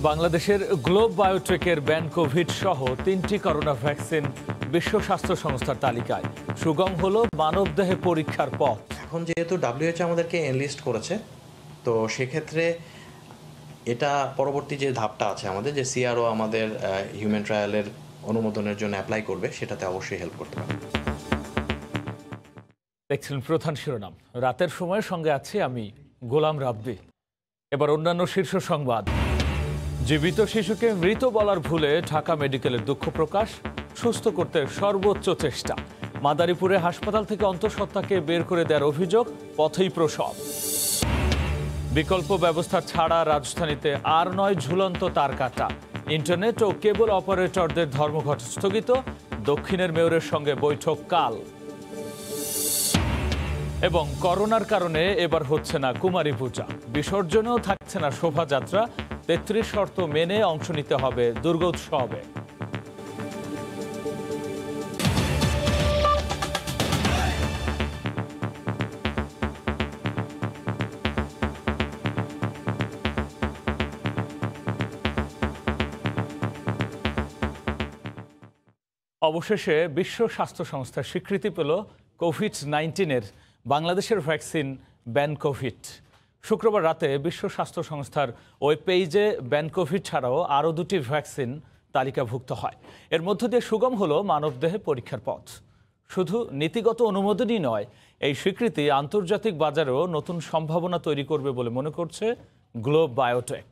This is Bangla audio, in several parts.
বাংলাদেশের গ্লোব বায়োটেকের ব্যানকোভিড সহ 3টি করোনা ভ্যাকসিন বিশ্ব স্বাস্থ্য সংস্থার তালিকায়। সুগম হলো মানবদেহে পরীক্ষার পথ। এখন যেহেতু WHO আমাদেরকে এনলিস্ট করেছে, তো সেক্ষেত্রে এটা পরবর্তী যে ধাপটা আছে আমাদের, যে CRO আমাদের হিউম্যান ট্রায়ালের অনুমোদনের জন্য অ্যাপ্লাই করবে, সেটাতে অবশ্যই হেল্প করতে পারে। দেখছিলেন প্রধান শিরোনাম। রাতের সময়ের সঙ্গে আছি আমি গোলাম রাব্বি। এবার অন্যান্য শীর্ষ সংবাদ। জীবিত শিশুকে মৃত বলার ভুলে ঢাকা মেডিকেলের দুঃখ প্রকাশ, সুস্থ করতে সর্বোচ্চ চেষ্টা। মাদারীপুরে হাসপাতাল থেকে অন্তঃসত্ত্বাকে বের করে দেওয়ার অভিযোগ, পথেই প্রসব। বিকল্প ব্যবস্থা ছাড়া রাজধানীতে আর নয় ঝুলন্ত তার কাটা। ইন্টারনেট ও কেবল অপারেটরদের ধর্মঘট স্থগিত। দক্ষিণের মেয়রের সঙ্গে বৈঠক কাল। এবং করোনার কারণে এবার হচ্ছে না কুমারী পূজা, বিসর্জনেও থাকছে না শোভাযাত্রা। 33 শর্ত মেনে অংশ নিতে হবে দুর্গোৎসবে। অবশেষে বিশ্ব স্বাস্থ্য সংস্থার স্বীকৃতি পেল কোভিড-19-এর বাংলাদেশের ভ্যাকসিন ব্যানকোভিড। শুক্রবার রাতে বিশ্ব স্বাস্থ্য সংস্থার ওয়েব পেজে ব্যানকোভিড ছাড়াও আরও 2টি ভ্যাকসিন তালিকাভুক্ত হয়। এর মধ্য দিয়ে সুগম হলো মানবদেহে পরীক্ষার পথ। শুধু নীতিগত অনুমোদনই নয়, এই স্বীকৃতি আন্তর্জাতিক বাজারেও নতুন সম্ভাবনা তৈরি করবে বলে মনে করছে গ্লোব বায়োটেক।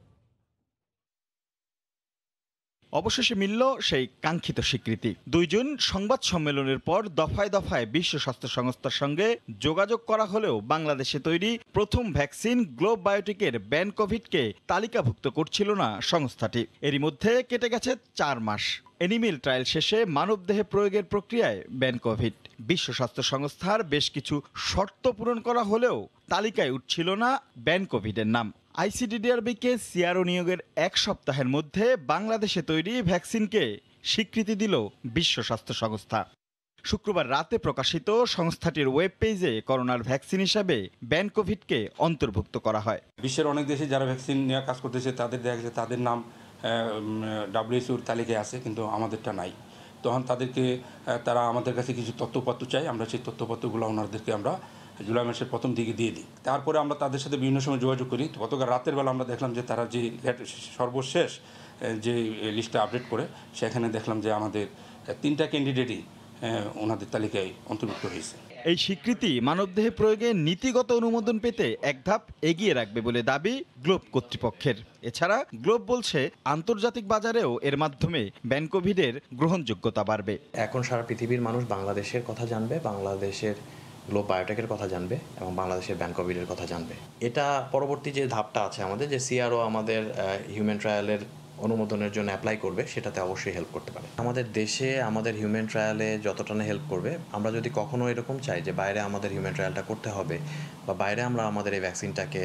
অবশেষে মিলল সেই কাঙ্ক্ষিত স্বীকৃতি। 2 জুন সংবাদ সম্মেলনের পর দফায় দফায় বিশ্ব স্বাস্থ্য সংস্থার সঙ্গে যোগাযোগ করা হলেও বাংলাদেশে তৈরি প্রথম ভ্যাকসিন গ্লোব বায়োটেকের ব্যানকোভিডকে তালিকাভুক্ত করছিল না সংস্থাটি। এরই মধ্যে কেটে গেছে 4 মাস। অ্যানিমেল ট্রায়াল শেষে মানবদেহে প্রয়োগের প্রক্রিয়ায় ব্যানকোভিড। বিশ্ব স্বাস্থ্য সংস্থার বেশ কিছু শর্ত পূরণ করা হলেও তালিকায় উঠছিল না ব্যানকোভিডের নাম। ICDDRBকে CRO নিয়োগের 1 সপ্তাহের মধ্যে বাংলাদেশে তৈরি ভ্যাকসিনকে স্বীকৃতি দিল বিশ্ব স্বাস্থ্য সংস্থা। শুক্রবার রাতে প্রকাশিত সংস্থাটির ওয়েব পেজে করোনার ভ্যাকসিন হিসাবে ব্যানকোভিডকে অন্তর্ভুক্ত করা হয়। বিশ্বের অনেক দেশে যারা ভ্যাকসিন নিয়ে কাজ করতেছে তাদের দেখা গেছে তাদের নাম WHOর তালিকায় আছে, কিন্তু আমাদেরটা নাই। তখন তারা আমাদের কাছে কিছু তথ্যপত্র চাই, আমরা সেই তথ্যপত্রগুলো ওনাদেরকে আমরা জুলাই মাসের প্রথম দিকে দিয়ে দিই। তারপরে আমরা তাদের সাথে বিভিন্ন সময় যোগাযোগ করি। গতকাল রাতের বেলা আমরা দেখলাম যে তারা যে সর্বশেষ যে লিস্টটা আপডেট করে, সেখানে দেখলাম যে আমাদের 3টা ক্যান্ডিডেটই ওনাদের তালিকায় অন্তর্ভুক্ত হয়েছে। এই স্বীকৃতি মানবদেহে প্রয়োগে নীতিগত অনুমোদন পেতে এক ধাপ এগিয়ে রাখবে বলে দাবি গ্লোব কর্তৃপক্ষের। এছাড়া গ্লোব বলছে আন্তর্জাতিক বাজারেও এর মাধ্যমে ব্যানকোভিডের গ্রহণযোগ্যতা বাড়বে। এখন সারা পৃথিবীর মানুষ বাংলাদেশের কথা জানবে, বাংলাদেশের গ্লোব বায়োটেকের কথা জানবে এবং বাংলাদেশের ব্যানকোভিডের কথা জানবে। এটা পরবর্তী যে ধাপটা আছে আমাদের, যে CRO আমাদের হিউম্যান ট্রায়ালের অনুমোদনের জন্য অ্যাপ্লাই করবে, সেটাতে অবশ্যই হেল্প করতে পারে। আমাদের দেশে আমাদের হিউম্যান ট্রায়ালে যতটা না হেল্প করবে, আমরা যদি কখনো এরকম চাই যে বাইরে আমাদের হিউম্যান ট্রায়ালটা করতে হবে বা বাইরে আমরা আমাদের এই ভ্যাকসিনটাকে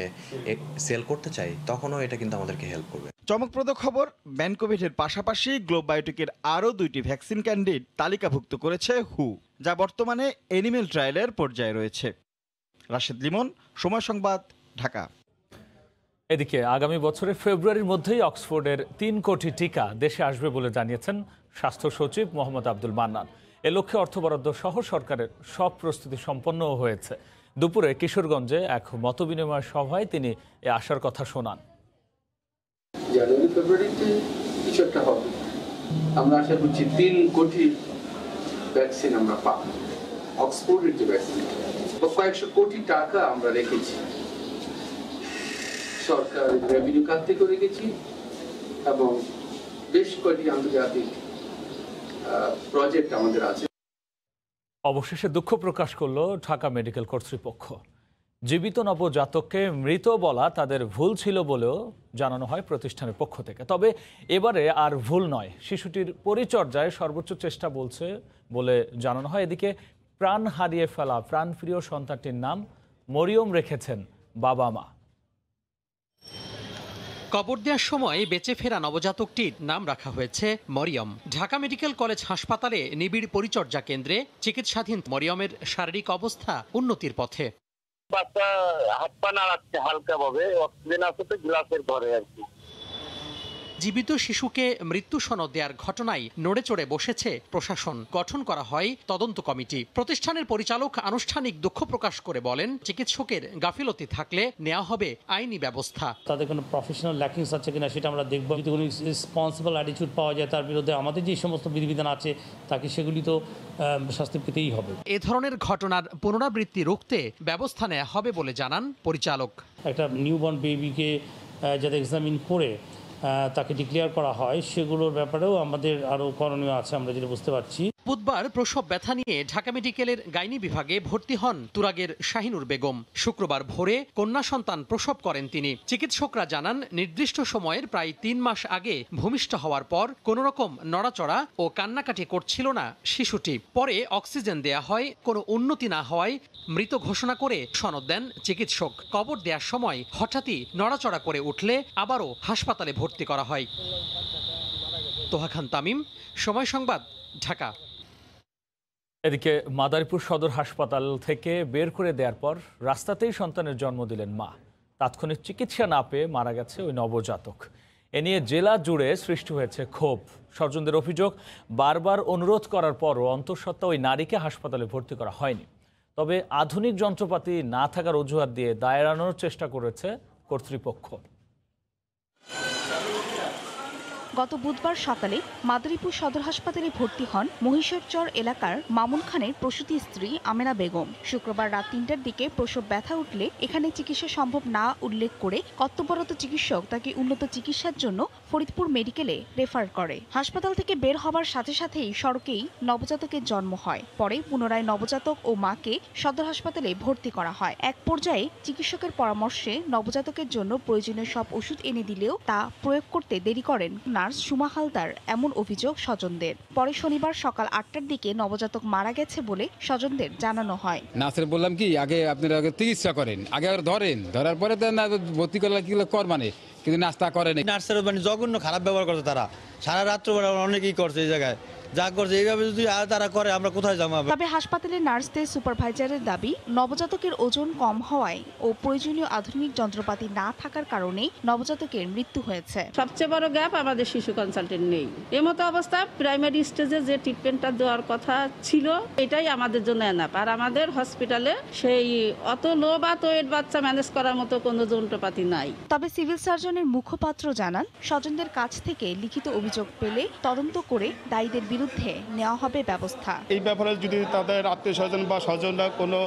সেল করতে চাই, তখনও এটা কিন্তু আমাদেরকে হেল্প করবে। চমকপ্রদ খবর, ব্যানকোভিডের পাশাপাশি গ্লোব বায়োটেকের আরও 2টি ভ্যাকসিন ক্যান্ডিডেট তালিকাভুক্ত করেছে WHO, যা বর্তমানে অ্যানিমেল ট্রায়ালের পর্যায়ে রয়েছে। রাশেদ লিমন, সময় সংবাদ, ঢাকা। এদিকে আগামী বছরের ফেব্রুয়ারির মধ্যেই অক্সফোর্ডের 3 কোটি টিকা দেশে আসবে বলে জানিয়েছেন স্বাস্থ্য সচিব মোহাম্মদ আব্দুল মান্নান। এ লক্ষ্যে অর্থ বরাদ্দ সহ সরকারের সব প্রস্তুতি সম্পন্ন হয়েছে। দুপুরে কিশোরগঞ্জে এক মতবিনিময় সভায় তিনি এ আশার কথা শোনান। জানুয়ারি ফেব্রুয়ারিতে কিছু একটা হবে, আমরা আশা করছি 3 কোটি ভ্যাকসিন আমরা পাবো। অক্সফোর্ডের যে ভ্যাকসিন, কয়েকশো কোটি টাকা আমরা রেখেছি, সরকার রেভিনিউ খাত থেকে রেখেছি এবং বেশ কয়েকটি আন্তর্জাতিক প্রজেক্ট আমাদের আছে। অবশেষে দুঃখ প্রকাশ করলো ঢাকা মেডিকেল কর্তৃপক্ষ। জীবিত নবজাতককে মৃত বলা তাদের ভুল ছিল বলেও জানানো হয় প্রতিষ্ঠানের পক্ষ থেকে। তবে এবারে আর ভুল নয়, শিশুটির পরিচর্যায় সর্বোচ্চ চেষ্টা বলছে বলে জানানো হয়। এদিকে প্রাণ হারিয়ে ফেলা প্রাণপ্রিয় সন্তানটির নাম মরিয়ম রেখেছেন বাবা মা। কবর দেওয়ার সময় বেঁচে ফেরা নবজাতকটির নাম রাখা হয়েছে মরিয়ম। ঢাকা মেডিকেল কলেজ হাসপাতালে নিবিড় পরিচর্যা কেন্দ্রে চিকিৎসাধীন মরিয়মের শারীরিক অবস্থা উন্নতির পথে। বাচ্চা হাত পা নাড়াচ্ছে হালকা ভাবে, অক্সিজেন আছে তো গ্লাসের ঘরে আর কি। জীবিত শিশুকে মৃত্যু সনদ দেওয়ার ঘটনায় নড়েচড়ে বসেছে প্রশাসন। গঠন করা হয় তদন্ত কমিটি। প্রতিষ্ঠানের পরিচালক আনুষ্ঠানিক দুঃখ প্রকাশ করে বলেন, চিকিৎসকের গাফিলতি থাকলে নেওয়া হবে আইনি ব্যবস্থা। তাদের কোনো প্রফেশনাল ল্যাকিংস আছে কিনা সেটা আমরা দেখব। যদি কোনো রেসপন্সিবল অ্যাটিটিউড পাওয়া যায় তার বিরুদ্ধে আমাদের যে সমস্ত বিধিবিধান আছে তাকে সেগুলি তো শাস্তি পেতেই হবে। এ ধরনের ঘটনার পুনরাবৃত্তি রুখতে ব্যবস্থা নেওয়া হবে বলে জানান পরিচালক। একটা নিউবর্ন বেবিকে যাতে এক্সামিন করে তাকে ডিক্লেয়ার করা হয় সেগুলোর ব্যাপারেও আমাদের আরও করণীয় আছে আমরা যেটা বুঝতে পারছি। বুধবার প্রসব ব্যথা নিয়ে ঢাকা মেডিকেলের গাইনি বিভাগে ভর্তি হন তুরাগের শাহিনুর বেগম। শুক্রবার ভোরে কন্যা সন্তান প্রসব করেন তিনি। চিকিৎসকরা জানান, নির্দিষ্ট সময়ের প্রায় 3 মাস আগে ভূমিষ্ঠ হওয়ার পর কোনো রকম নড়াচড়া ও কান্নাকাটি করছিল না শিশুটি। পরে অক্সিজেন দেয়া হয়, কোনো উন্নতি না হওয়ায় মৃত ঘোষণা করে সনদ দেন চিকিৎসক। কবর দেওয়ার সময় হঠাৎই নড়াচড়া করে উঠলে আবারও হাসপাতালে ভর্তি করা হয়। তোহা খান তামিম, সময় সংবাদ, ঢাকা। এদিকে মাদারীপুর সদর হাসপাতাল থেকে বের করে দেওয়ার পর রাস্তাতেই সন্তানের জন্ম দিলেন মা। তাৎক্ষণিক চিকিৎসা না পেয়ে মারা গেছে ওই নবজাতক। এ নিয়ে জেলা জুড়ে সৃষ্টি হয়েছে ক্ষোভ। স্বজনদের অভিযোগ, বারবার অনুরোধ করার পরও অন্তঃসত্ত্বা ওই নারীকে হাসপাতালে ভর্তি করা হয়নি। তবে আধুনিক যন্ত্রপাতি না থাকার অজুহাত দিয়ে দায় এড়ানোর চেষ্টা করেছে কর্তৃপক্ষ। গত বুধবার সকালে মাদারীপুর সদর হাসপাতালে ভর্তি হন মহিষরচর এলাকার মামুন খানের প্রসূতি স্ত্রী আমেনা বেগম। শুক্রবার রাত 3টার দিকে প্রসব ব্যথা উঠলে এখানে চিকিৎসা সম্ভব না উল্লেখ করে কর্তব্যরত চিকিৎসক তাকে উন্নত চিকিৎসার জন্য ফরিদপুর মেডিকেলে রেফার করে। হাসপাতাল থেকে বের হবার সাথে সাথেই সড়কেই নবজাতকের জন্ম হয়। পরে পুনরায় নবজাতক ও মাকে সদর হাসপাতালে ভর্তি করা হয়। এক পর্যায়ে চিকিৎসকের পরামর্শে নবজাতকের জন্য প্রয়োজনীয় সব ওষুধ এনে দিলেও তা প্রয়োগ করতে দেরি করেন নার্স সুমা হালদার, এমন অভিযোগ স্বজনদের। পরে শনিবার সকাল 8টার দিকে নবজাতক মারা গেছে বলে স্বজনদের জানানো হয়। নার্সের বললাম কি, আগে আপনারা চিকিৎসা করেন, আগে ধরেন, ধরার পরে ভর্তি করলে কি কর মানে, কিন্তু নাস্তা করেন। নার্সের মানে জঘন্য খারাপ ব্যবহার করছে তারা। সারা রাত্র অনেকেই করছে এই জায়গায়, যা করছে এইভাবে যদি তারা করে আমরা কোথায় যাবো? তবে হাসপাতালের নার্সদের সুপারভাইজারের দাবি, নবজাতকের ওজন কম হওয়ায় ও প্রয়োজনীয় আধুনিক যন্ত্রপাতি না থাকার কারণে নবজাতকের মৃত্যু হয়েছে। সবচেয়ে বড় গ্যাপ আমাদের শিশু কনসালটেন্ট নেই। এমতো অবস্থা প্রাইমারি স্টেজে যে ট্রিটমেন্টটা দেওয়ার কথা ছিল এটাই আমাদের জন্য এনাফ। আর আমাদের হসপিটালে সেই অত লো বা ওয়েট বাচ্চা ম্যানেজ করার মতো কোনো যন্ত্রপাতি নাই। তবে সিভিল সার্জনের মুখপাত্র জানান, স্বজনদের কাছ থেকে লিখিত অভিযোগ পেলে তদন্ত করে দায়ীদের বিরুদ্ধে নেওয়া হবে ব্যবস্থা। এই ব্যাপারে যদি তাদের আত্মীয় স্বজন বা স্বজনরা কোনো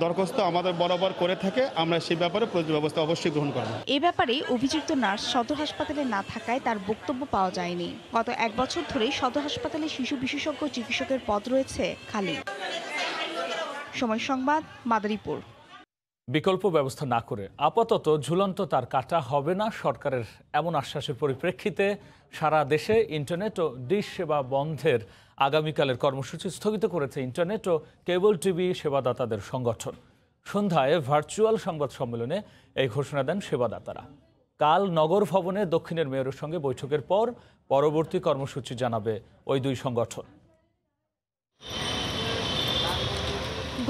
দরখাস্ত আমাদের বরাবর করে থাকে, আমরা সেই ব্যাপারে প্রয়োজনীয় ব্যবস্থা অবশ্যই গ্রহণ করব। এ ব্যাপারে অভিযুক্ত নার্স সদর হাসপাতালে না থাকায় তার বক্তব্য পাওয়া যায়নি। গত 1 বছর ধরে সদর হাসপাতালে শিশু বিশেষজ্ঞ চিকিৎসকের পদ রয়েছে খালি। সময় সংবাদ, মাদারীপুর। বিকল্প ব্যবস্থা না করে আপাতত ঝুলন্ত তার কাটা হবে না সরকারের এমন আশ্বাসের পরিপ্রেক্ষিতে সারা দেশে ইন্টারনেট ও ডিশ সেবা বন্ধের আগামীকালের কর্মসূচি স্থগিত করেছে ইন্টারনেট ও কেবল টিভি সেবাদাতাদের সংগঠন। সন্ধ্যায় ভার্চুয়াল সংবাদ সম্মেলনে এই ঘোষণা দেন সেবাদাতারা। কাল নগর ভবনে দক্ষিণের মেয়রের সঙ্গে বৈঠকের পর পরবর্তী কর্মসূচি জানাবে ওই দুই সংগঠন।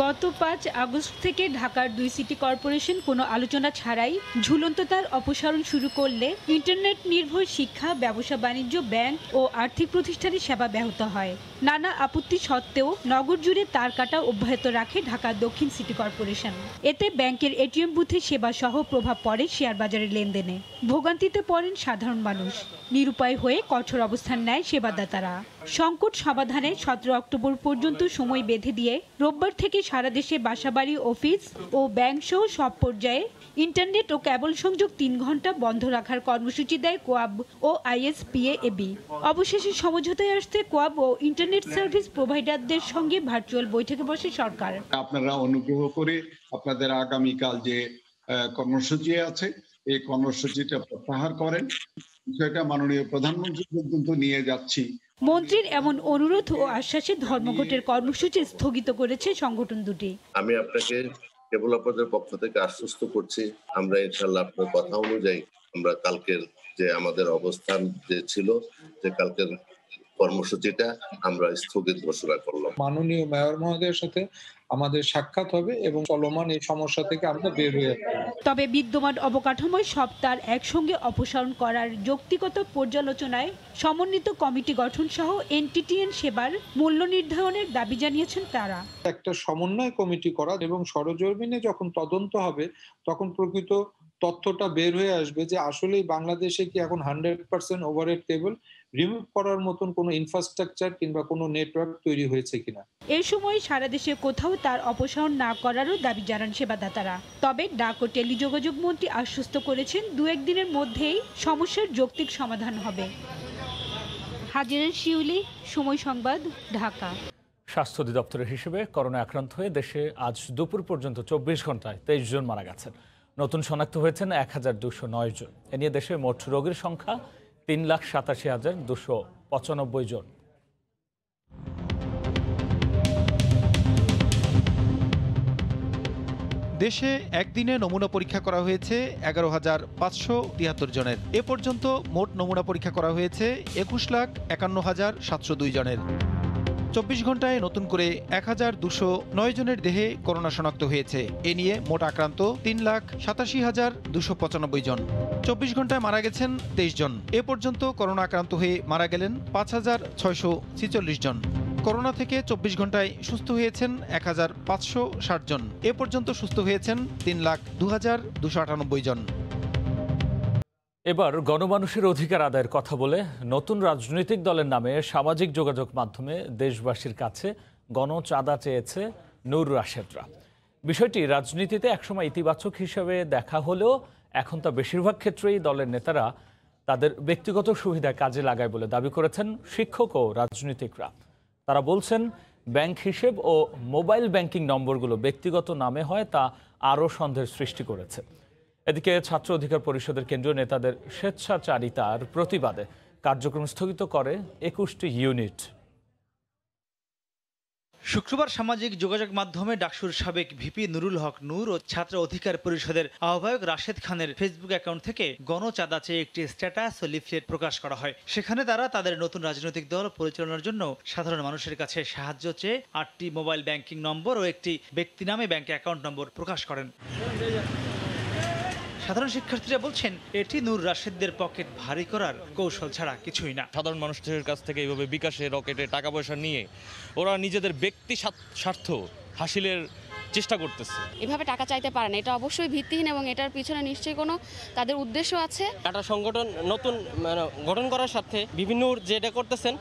গত 5 আগস্ট থেকে ঢাকার 2 সিটি কর্পোরেশন কোনো আলোচনা ছাড়াই ঝুলন্ত তার অপসারণ শুরু করলে ইন্টারনেট নির্ভর শিক্ষা, ব্যবসা বাণিজ্য, ব্যাংক ও আর্থিক প্রতিষ্ঠানের সেবা ব্যাহত হয়। নানা আপত্তি সত্ত্বেও নগর জুড়ে তার কাটা অব্যাহত রাখে ঢাকা দক্ষিণ সিটি কর্পোরেশন। এতে ব্যাংকের এটিএম বুথে সেবা সহ প্রভাব পড়ে শেয়ার বাজারের লেনদেনে। ভোগান্তিতে পড়েন সাধারণ মানুষ। নিরুপায় হয়ে কঠোর অবস্থান নেয় সেবাদাতারা। সংকট সমাধানে 17 অক্টোবর পর্যন্ত সময় বেঁধে দিয়ে রোববার থেকে সারা দেশে বাসাবাড়ি, অফিস ও ব্যাংক সহ সব পর্যায়ে ইন্টারনেট ও কেবল সংযোগ 3 ঘন্টা বন্ধ রাখার কর্মসূচি দেয় কোয়াব ও আইএসপিএবি। অবশেষে সমঝোতায় আসতে কোয়াব ও ইন্টারনেট সার্ভিস প্রোভাইডারদের সঙ্গে ভার্চুয়াল বৈঠকে বসে সরকার। আপনারা অনুগ্রহ করে আপনাদের আগামীকাল যে কর্মসূচি আছে এই কর্মসূচিটা প্রত্যাহার করেন। বিষয়টা মাননীয় প্রধানমন্ত্রী পর্যন্ত নিয়ে যাচ্ছি। মন্ত্রীর এমন অনুরোধ ও আশ্বাসে ধর্মঘটের কর্মসূচি স্থগিত করেছে সংগঠন দুটি। আমি আপনাকে কেবল আপনাদের পক্ষ থেকে আশ্বস্ত করছি, আমরা ইনশাআল্লাহ আপনার কথা অনুযায়ী আমরা কালকের যে আমাদের অবস্থান যে ছিল, যে কালকের কর্মসূচিটা আমরা স্থগিত ঘোষণা করলাম। মাননীয় মেয়র মহোদয়ের সাথে আমাদের সাক্ষাৎ হবে এবং চলমান এই সমস্যা থেকে আমরা বের হয়ে আসবো। তবে বিদ্যমান অবকাঠামোয় সব তার একসঙ্গে অপসারণ করার যৌক্তিকতা পর্যালোচনায় সমন্বিত কমিটি গঠন সহ এনটিটিএন সেবার মূল্য নির্ধারণের দাবি জানিয়েছেন তারা। একটা সমন্বয় কমিটি করা এবং সরজমিনে যখন তদন্ত হবে তখন প্রকৃত তথ্যটা বের হয়ে আসবে যে আসলেই বাংলাদেশে কি এখন 100% ওভারহেড কেবল রিমুভ করার মতন কোনো ইনফ্রাস্ট্রাকচার কিংবা কোনো নেটওয়ার্ক তৈরি হয়েছে কিনা। এই সময় সারা দেশে কোথাও তার অপসারণ না করারও দাবি জানান সেবাদাতারা। তবে ডাক ও টেলিযোগাযোগ মন্ত্রী আশ্বস্ত করেছেন 2-1 দিনের মধ্যেই সমস্যার যৌক্তিক সমাধান হবে। হাজিরের শিউলি, সময় সংবাদ, ঢাকা। স্বাস্থ্য অধিদপ্তরের হিসেবে করোনা আক্রান্ত হয়ে দেশে আজ দুপুর পর্যন্ত 24 ঘন্টায় 23 জন মারা গেছেন। নতুন শনাক্ত হয়েছেন 1209 জন। এ নিয়ে দেশে মোট রোগীর সংখ্যা 3,87,295 জন। দেশে একদিনে নমুনা পরীক্ষা করা হয়েছে 11,573 জনের। এ পর্যন্ত মোট নমুনা পরীক্ষা করা হয়েছে 21,51,702 জনের। 24 ঘন্টায় নতুন করে 1,209 জনের দেহে করোনা শনাক্ত হয়েছে। এ নিয়ে মোট আক্রান্ত 3,87,295 জন। 24 ঘন্টায় মারা গেছেন 23 জন। এ পর্যন্ত করোনা আক্রান্ত হয়ে মারা গেলেন 5,646 জন। করোনা থেকে 24 ঘন্টায় সুস্থ হয়েছেন 1,560 জন। এ পর্যন্ত সুস্থ হয়েছেন 3,02,298 জন। এবার গণমানুষের অধিকার আদায়ের কথা বলে নতুন রাজনৈতিক দলের নামে সামাজিক যোগাযোগ মাধ্যমে দেশবাসীর কাছে গণচাঁদা চেয়েছে নূর রাশেদরা। বিষয়টি রাজনীতিতে একসময় ইতিবাচক হিসেবে দেখা হলেও এখন তা বেশিরভাগ ক্ষেত্রেই দলের নেতারা তাদের ব্যক্তিগত সুবিধা কাজে লাগায় বলে দাবি করেছেন শিক্ষক ও রাজনীতিকরা। তারা বলছেন ব্যাংক হিসেব ও মোবাইল ব্যাংকিং নম্বরগুলো ব্যক্তিগত নামে হয়, তা আরও সন্দেহের সৃষ্টি করেছে। এদিকে ছাত্র অধিকার পরিষদের কেন্দ্রীয় নেতাদের স্বেচ্ছাচারিতার প্রতিবাদে কার্যক্রম স্থগিত করে 21টি ইউনিট। শুক্রবার সামাজিক যোগাযোগ মাধ্যমে ডাকসুর সাবেক ভিপি নুরুল হক নূর ও ছাত্র অধিকার পরিষদের আহ্বায়ক রাশেদ খানের ফেসবুক অ্যাকাউন্ট থেকে গণচাঁদা চেয়ে একটি স্ট্যাটাস ও লিফলেট প্রকাশ করা হয়। সেখানে তারা তাদের নতুন রাজনৈতিক দল পরিচালনার জন্য সাধারণ মানুষের কাছে সাহায্য চেয়ে 8টি মোবাইল ব্যাংকিং নম্বর ও একটি ব্যক্তি নামে ব্যাংক অ্যাকাউন্ট নম্বর প্রকাশ করেন। সাধারণ শিক্ষার্থীরা বলছেন এটি নূর রাশেদদের পকেট ভারী করার কৌশল ছাড়া কিছুই না। সাধারণ মানুষের কাছ থেকে এইভাবে বিকাশে রকেটে টাকা পয়সা নিয়ে ওরা নিজেদের ব্যক্তি স্বার্থ হাসিলের চেষ্টা করতেছে। এভাবে টাকা চাইতে পারে না, এটা অবশ্যই ভিত্তিহীন এবং এটার পিছনে নিশ্চয়ই কোনো তাদের উদ্দেশ্য আছে। একটা সংগঠন নতুন গঠন করার সাথে বিভিন্ন যেটা করতেছেন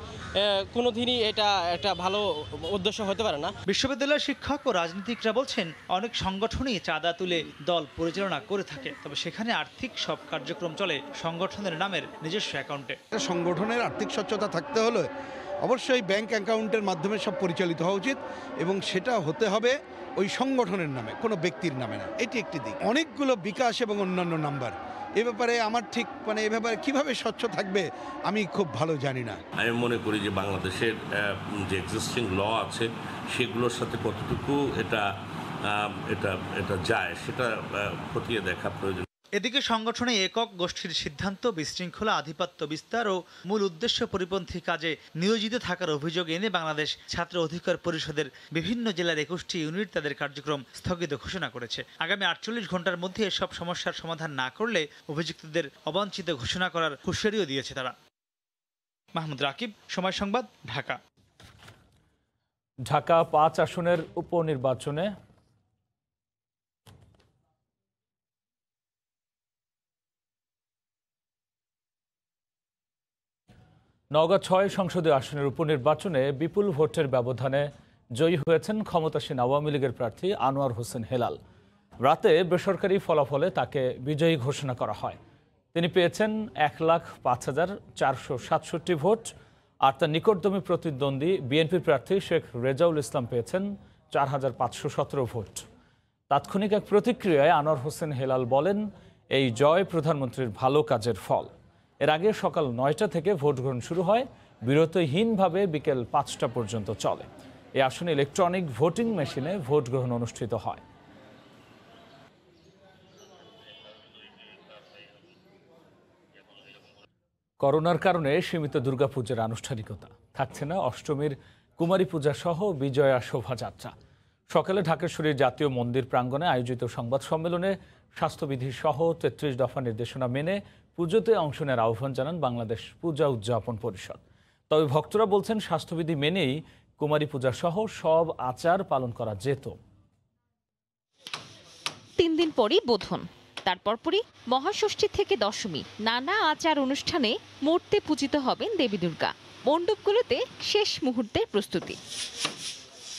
কোনোদিনই এটা একটা ভালো উদ্দেশ্য হতে পারে না। বিশ্ববিদ্যালয়ের শিক্ষক ও রাজনীতিকরা বলছেন অনেক সংগঠনই চাঁদা তুলে দল পরিচালনা করে থাকে, তবে সেখানে আর্থিক সব কার্যক্রম চলে সংগঠনের নামের নিজস্ব অ্যাকাউন্টে। সংগঠনের আর্থিক সচ্ছলতা থাকতে হলে অবশ্যই ব্যাংক অ্যাকাউন্টের মাধ্যমে সব পরিচালিত হওয়া উচিত এবং সেটা হতে হবে ওই সংগঠনের নামে, কোনো ব্যক্তির নামে না। এটি একটি দিক। অনেকগুলো বিকাশ এবং অন্যান্য নাম্বার, এ ব্যাপারে আমার ঠিক এ ব্যাপারে কীভাবে স্বচ্ছ থাকবে আমি খুব ভালো জানি না। আমি মনে করি যে বাংলাদেশের যে এক্সিস্টিং ল আছে সেগুলোর সাথে কতটুকু এটা যায় সেটা খতিয়ে দেখা প্রয়োজন। এদিকে সংগঠনে একক গোষ্ঠীর সিদ্ধান্ত বিশৃঙ্খলা, আধিপত্য বিস্তার ও মূল উদ্দেশ্য পরিপন্থী কাজে নিয়োজিত থাকার অভিযোগ এনে বাংলাদেশ ছাত্র অধিকার পরিষদের বিভিন্ন জেলার 21টি ইউনিট তাদের কার্যক্রম স্থগিত ঘোষণা করেছে। আগামী 48 ঘন্টার মধ্যে এসব সমস্যার সমাধান না করলে অভিযুক্তদের অবাঞ্ছিত ঘোষণা করার হুঁশিয়ারিও দিয়েছে তারা। মাহমুদ রাকিব, সময় সংবাদ, ঢাকা। ঢাকা 5 আসনের উপনির্বাচনে নওগাঁ 6 সংসদীয় আসনের উপনির্বাচনে বিপুল ভোটের ব্যবধানে জয়ী হয়েছেন ক্ষমতাসীন আওয়ামী লীগের প্রার্থী আনোয়ার হোসেন হেলাল। রাতে বেসরকারি ফলাফলে তাকে বিজয়ী ঘোষণা করা হয়। তিনি পেয়েছেন 1,05,467 ভোট, আর তার নিকটতমী প্রতিদ্বন্দ্বী বিএনপি প্রার্থী শেখ রেজাউল ইসলাম পেয়েছেন 4,517 ভোট। তাৎক্ষণিক এক প্রতিক্রিয়ায় আনোয়ার হোসেন হেলাল বলেন, এই জয় প্রধানমন্ত্রীর ভালো কাজের ফল। এর আগে সকাল 9টা থেকে ভোট গ্রহণ শুরু হয়, বিরতিহীনভাবে বিকেল 5টা পর্যন্ত চলে। এই আসনে ইলেকট্রনিক ভোটিং মেশিনে ভোট গ্রহণ অনুষ্ঠিত হয়। করোনার কারণে সীমিত দুর্গাপূজার আনুষ্ঠানিকতা। থাকছে না অষ্টমীর কুমারী পূজা সহ বিজয়া শোভাযাত্রা। সকালে ঢাকেশ্বরীর জাতীয় মন্দির প্রাঙ্গণে আয়োজিত সংবাদ সম্মেলনে স্বাস্থ্যবিধি সহ ৩৩ দফা নির্দেশনা মেনে পুজোতে অংশ নেওয়ার আহ্বান জানান বাংলাদেশ পূজা উদযাপন পরিষদ। তবে ভক্তরা বলছেন স্বাস্থ্যবিধি মেনেই কুমারী পূজা সহ সব আচার পালন করা যেত। ৩ দিন পরই বোধন, তারপর পরই মহাষষ্ঠী থেকে দশমী নানা আচার অনুষ্ঠানে মূর্তি পূজিত হবেন দেবী দুর্গা। মণ্ডপগুলোতে শেষ মুহূর্তের প্রস্তুতি।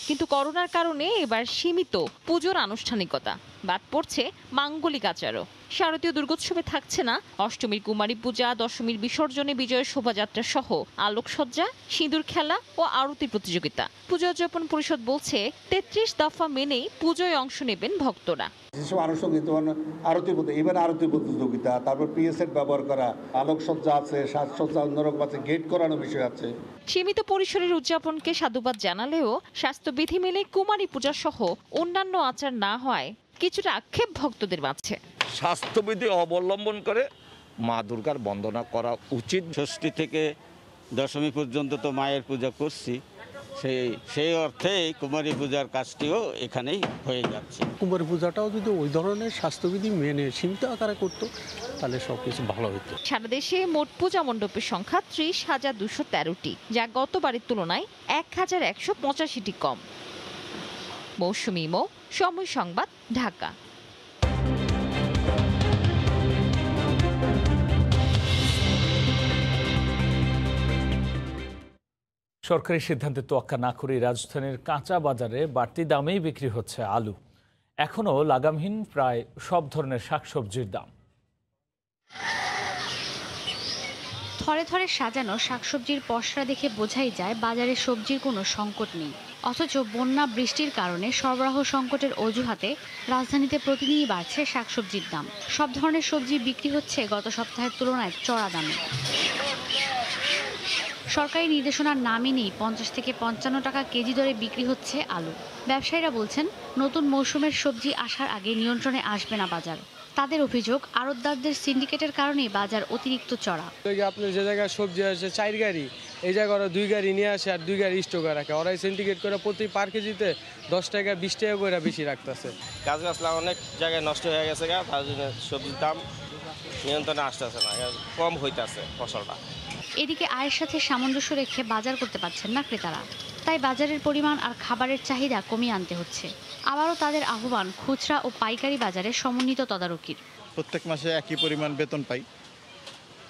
কিন্তু করোনার কারণে এবার সীমিত পুজোর আনুষ্ঠানিকতা, বাদ পড়ছে মাঙ্গলিক আচারও। শারদীয় দুর্গোৎসবে থাকছে না অষ্টমীর কুমারী পূজা, দশমীর বিসর্জনে বিজয় শোভাযাত্রা সহ আলোকসজ্জা, সিঁদুর খেলা ও আরতি প্রতিযোগিতা। পূজা উদযাপন পরিষদ বলছে ৩৩ দফা মেনেই পুজোয় অংশ নেবেন ভক্তরা। যেসব আনুষঙ্গিক আরতি এবার আরতি প্রতিযোগিতা, তারপর পিএসএড ব্যবহার করা, আলোকসজ্জা আছে, সাজসজ্জা অন্যরকম আছে, গেট করানো বিষয় আছে। সীমিত পরিসরের উদযাপনকে সাধুবাদ জানালেও স্বাস্থ্যবিধি মেনে কুমারী পূজা সহ অন্যান্য আচার না হয় কিছুটা আক্ষেপ ভক্তদের মাঝে। স্বাস্থ্যবিধি অবলম্বন করে মা দুর্গার বন্দনা করা উচিত। ষষ্ঠী থেকে দশমী পর্যন্ত তো মায়ের পূজা করছি, সেই অর্থেই কুমারী পূজার কাজটিও এখানেই হয়ে যাচ্ছে। কুমারী পূজাটাও যদি ওই ধরনের স্বাস্থ্যবিধি মেনে সীমিত আকারে করতো তাহলে সবকিছু ভালো হতো। সারা দেশে মোট পূজা মণ্ডপের সংখ্যা ৩০,২১৩টি, যা গতবারের তুলনায় ১,১৮৫টি কম। মৌসুমী মো, সময় সংবাদ, ঢাকা। সরকারি সিদ্ধান্তে তোয়াক্কা না করে রাজধানীর কাঁচা বাজারে বাড়তি দামেই বিক্রি হচ্ছে আলু। এখনও লাগামহীন প্রায় সব ধরনের শাকসবজির দাম। থরে থরে সাজানো শাকসবজির পসরা দেখে বোঝাই যায় বাজারে সবজির কোনো সংকট নেই। অথচ বন্যা বৃষ্টির কারণে সরবরাহ সংকটের অজুহাতে রাজধানীতে প্রতিদিনই বাড়ছে শাকসবজির দাম। সব ধরনের সবজি বিক্রি হচ্ছে গত সপ্তাহের তুলনায় চড়া দামে। সরকারি নির্দেশনার না মেনেই ৫০ থেকে ৫৫ টাকা কেজি দরে বিক্রি হচ্ছে আলু। ব্যবসায়ীরা বলছেন নতুন মৌসুমের সবজি আসার আগে নিয়ন্ত্রণে আসবে না বাজার। তাদের অভিযোগ আড়তদারদের সিন্ডিকেটের কারণে বাজার অতিরিক্ত চড়া। আপনার যে জায়গায় সবজি আসে 4 গাড়ি, এই জায়গায় ওরা 2 গাড়ি নিয়ে আসে আর 2 গাড়ি স্টকে রাখে। ওরাই সিন্ডিকেট করে প্রতি পার কেজিতে 10 টাকা 20 টাকা করে বেশি রাখতেছে। গাছগাছলা অনেক জায়গায় নষ্ট হয়ে গেছে, তার জন্য সবজির দাম নিয়ন্ত্রণে আসতেছে না, কম হইতেছে ফসলটা। এদিকে আয়ের সাথে সামঞ্জস্য রেখে বাজার করতে পারছেন না ক্রেতারা, তাই বাজারের পরিমাণ আর খাবারের চাহিদা কমিয়ে আনতে হচ্ছে। আবারও তাদের আহ্বান খুচরা ও পাইকারি বাজারে সমন্বিত তদারকির। প্রত্যেক মাসে একই পরিমাণ বেতন পাই,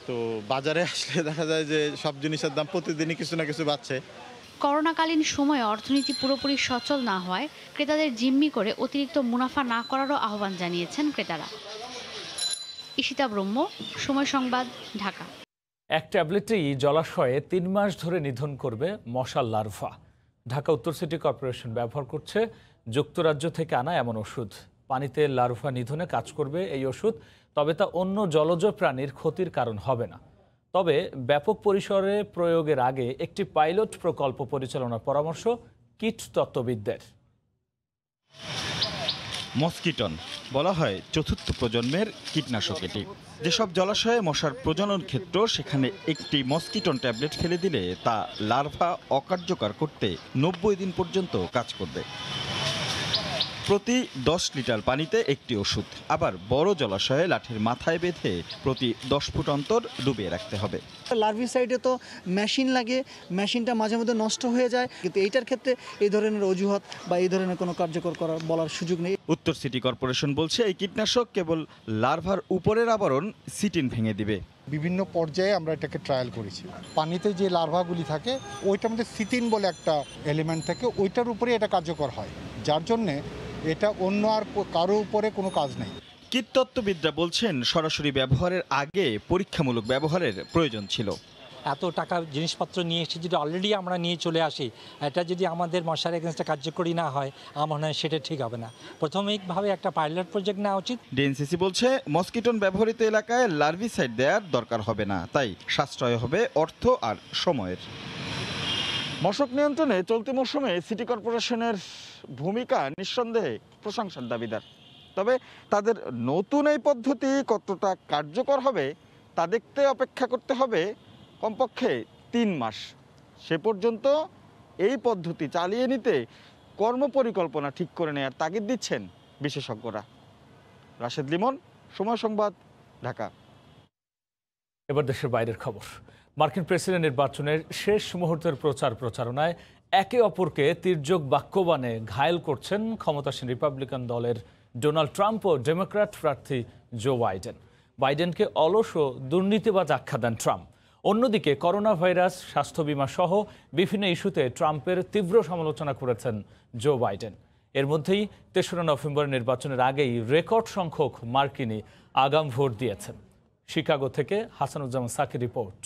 তো বাজারে আসলে দেখা যায় যে সব জিনিসের দাম প্রতিদিনই কিছু না কিছু বাড়ছে। করোনাকালীন সময়ে অর্থনীতি পুরোপুরি সচল না হওয়ায় ক্রেতাদের জিম্মি করে অতিরিক্ত মুনাফা না করারও আহ্বান জানিয়েছেন ক্রেতারা। ঈশিতা ব্রহ্ম, সময় সংবাদ, ঢাকা। এক ট্যাবলেটেই জলাশয়ে 3 মাস ধরে নিধন করবে মশার লার্ভা। ঢাকা উত্তর সিটি কর্পোরেশন ব্যবহার করছে যুক্তরাজ্য থেকে আনা এমন ওষুধ। পানিতে লার্ভা নিধনে কাজ করবে এই ওষুধ, তবে তা অন্য জলজ প্রাণীর ক্ষতির কারণ হবে না। তবে ব্যাপক পরিসরে প্রয়োগের আগে একটি পাইলট প্রকল্প পরিচালনার পরামর্শ কীটতত্ত্ববিদদের। মসকিটন বলা হয় চতুর্থ প্রজন্মের কীটনাশক। এটি যেসব জলাশয়ে মশার প্রজনন ক্ষেত্র, সেখানে একটি মসকিটন ট্যাবলেট ফেলে দিলে তা লার্ভা অকার্যকর করতে 90 দিন পর্যন্ত কাজ করবে। প্রতি 10 লিটার পানিতে একটি ওষুধ। আবার বড় জলাশয়ে লাঠির মাথায় বেঁধে প্রতি 10 ফুট অন্তর ডুবিয়ে রাখতে হবে। লার্ভিসাইডে তো মেশিন লাগে, মেশিনটা মাঝে মধ্যে নষ্ট হয়ে যায়, কিন্তু এইটার ক্ষেত্রে এই ধরনের অজুহাত বা এই ধরনের কোনো কার্যকর করার বলার সুযোগ নেই। উত্তর সিটি কর্পোরেশন বলছে এই কীটনাশক কেবল লার্ভার উপরের আবরণ সিটিন ভেঙে দিবে। বিভিন্ন পর্যায়ে আমরা এটাকে ট্রায়াল করেছি। পানিতে যে লার্ভাগুলি থাকে ওইটার মধ্যে সিটিন বলে একটা এলিমেন্ট থাকে, ওইটার উপরে এটা কার্যকর হয়, যার জন্যে এটা অন্য আর কারো উপরে কোনো কাজ নেই। কীটতত্ত্ববিদরা বলছেন সরাসরি ব্যবহারের আগে পরীক্ষামূলক ব্যবহারের প্রয়োজন ছিল। এত টাকার জিনিসপত্র নিয়ে এসে যদি অলরেডি আমরা নিয়ে চলে আসি, এটা যদি আমাদের মশার এগেনস্টে কার্যকরী না হয়, আমার মনে হয় সেটা ঠিক হবে না। প্রাথমিকভাবে একটা পাইলট প্রজেক্ট নেওয়া উচিত। ডিএনসিসি বলছে মসকিটন ব্যবহৃত এলাকায় লার্ভিসাইড দেওয়ার দরকার হবে না, তাই সাশ্রয় হবে অর্থ আর সময়ের। মশক নিয়ন্ত্রণে চলতি মৌসুমে সিটি কর্পোরেশনের ভূমিকা নিঃসন্দেহে প্রশংসার দাবিদার। তবে তাদের নতুন এই পদ্ধতি কতটা কার্যকর হবে তা দেখতে অপেক্ষা করতে হবে কমপক্ষে 3 মাস। সে পর্যন্ত এই পদ্ধতি চালিয়ে নিতে কর্মপরিকল্পনা ঠিক করে নেওয়ার তাগিদ দিচ্ছেন বিশেষজ্ঞরা। রাশেদ লিমন, সময় সংবাদ, ঢাকা। এবার দেশের বাইরের খবর। মার্কিন প্রেসিডেন্ট নির্বাচনের শেষ মুহূর্তের প্রচারণায় একে অপরকে তির্যক বাক্যবাণে ঘায়েল করছেন ক্ষমতাসীন রিপাবলিকান দলের ডোনাল্ড ট্রাম্প ও ডেমোক্র্যাট প্রার্থী জো বাইডেন। বাইডেনকে অলস ও দুর্নীতিবাজ আখ্যা দেন ট্রাম্প। অন্যদিকে করোনা ভাইরাস, স্বাস্থ্য বিমা সহ বিভিন্ন ইস্যুতে ট্রাম্পের তীব্র সমালোচনা করেছেন জো বাইডেন। এর মধ্যেই ৩রা নভেম্বর নির্বাচনের আগেই রেকর্ড সংখ্যক মার্কিনী আগাম ভোট দিয়েছেন। শিকাগো থেকে হাসানুজ্জামান সাকির রিপোর্ট।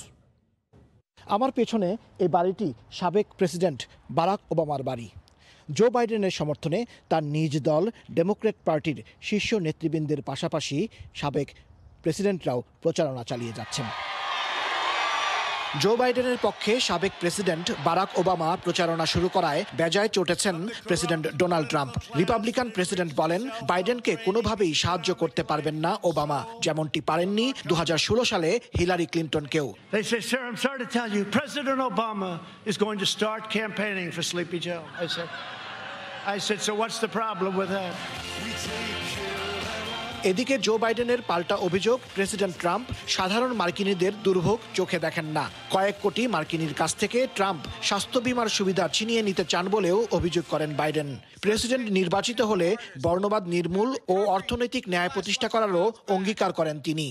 আমার পেছনে এই বাড়িটি সাবেক প্রেসিডেন্ট বারাক ওবামার বাড়ি। জো বাইডেনের সমর্থনে তার নিজ দল ডেমোক্র্যাট পার্টির শীর্ষ নেতৃবৃন্দের পাশাপাশি সাবেক প্রেসিডেন্টরাও প্রচারণা চালিয়ে যাচ্ছেন। জো বাইডেনের পক্ষে সাবেক প্রেসিডেন্ট বারাক ওবামা প্রচারণা শুরু করায় বেজায় চটেছেন president Donald Trump. Republican president বলেন বাইডেনকে কোনোভাবেই সাহায্য করতে পারবেন না ওবামা, যেমনটি পারেননি 2016 সালে হিলারি ক্লিন্টনকেও। এদিকে জো বাইডেনের পাল্টা অভিযোগ, প্রেসিডেন্ট ট্রাম্প সাধারণ মার্কিনীদের দুর্ভোগ চোখে দেখেন না। কয়েক কোটি মার্কিনীর কাছ থেকে ট্রাম্প স্বাস্থ্য বিমার সুবিধা ছিনিয়ে নিতে চান বলেও অভিযোগ করেন বাইডেন। প্রেসিডেন্ট নির্বাচিত হলে বর্ণবাদ নির্মূল ও অর্থনৈতিক ন্যায় প্রতিষ্ঠা করারও অঙ্গীকার করেন তিনি।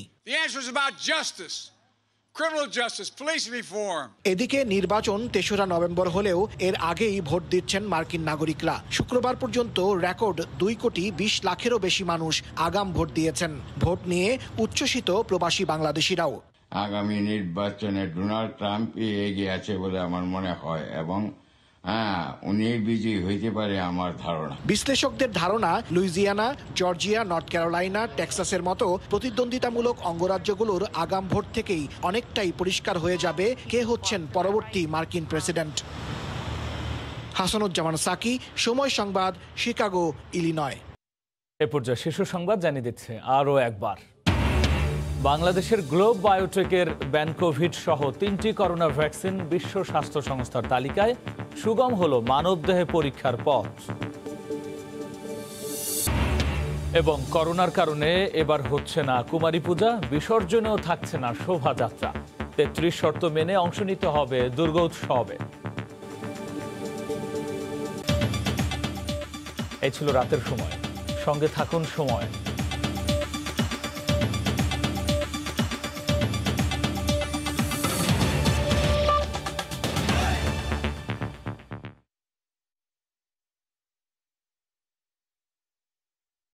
এদিকে নির্বাচন ৩রা নভেম্বর হলেও এর আগেই ভোট দিচ্ছেন মার্কিন নাগরিকরা। শুক্রবার পর্যন্ত রেকর্ড 2,20,00,000-এরও বেশি মানুষ আগাম ভোট দিয়েছেন। ভোট নিয়ে উচ্ছ্বসিত প্রবাসী বাংলাদেশিরাও। আগামী নির্বাচনে ডোনাল্ড ট্রাম্পই এগিয়ে আছে বলে আমার মনে হয় এবং উনি বিজয়ী হইতে পারে আমার ধারণা। বিশ্লেষকদের ধারণা, লুইজিয়ানা, জর্জিয়া, নর্থ ক্যারোলাইনা, টেক্সাসের মতো প্রতিদ্বন্দ্বিতামূলক অঙ্গরাজ্যগুলোর আগাম ভোট থেকেই অনেকটাই পরিষ্কার হয়ে যাবে কে হচ্ছেন পরবর্তী মার্কিন প্রেসিডেন্ট। হাসানুজ্জামান সাকি, সময় সংবাদ, শিকাগো, ইলিনয়। এ পর্যায়ে শীর্ষ সংবাদ জানিয়ে দিচ্ছে আরও একবার। বাংলাদেশের গ্লোব বায়োটেকের ব্যানকোভিড সহ 3টি করোনা ভ্যাকসিন বিশ্ব স্বাস্থ্য সংস্থার তালিকায়। সুগম হলো মানবদেহে পরীক্ষার পথ। এবং করোনার কারণে এবার হচ্ছে না কুমারী পূজা, বিসর্জনেও থাকছে না শোভাযাত্রা। 33 শর্ত মেনে অংশ নিতে হবে দুর্গোৎসবে। এই ছিল রাতের সময়। সঙ্গে থাকুন সময়।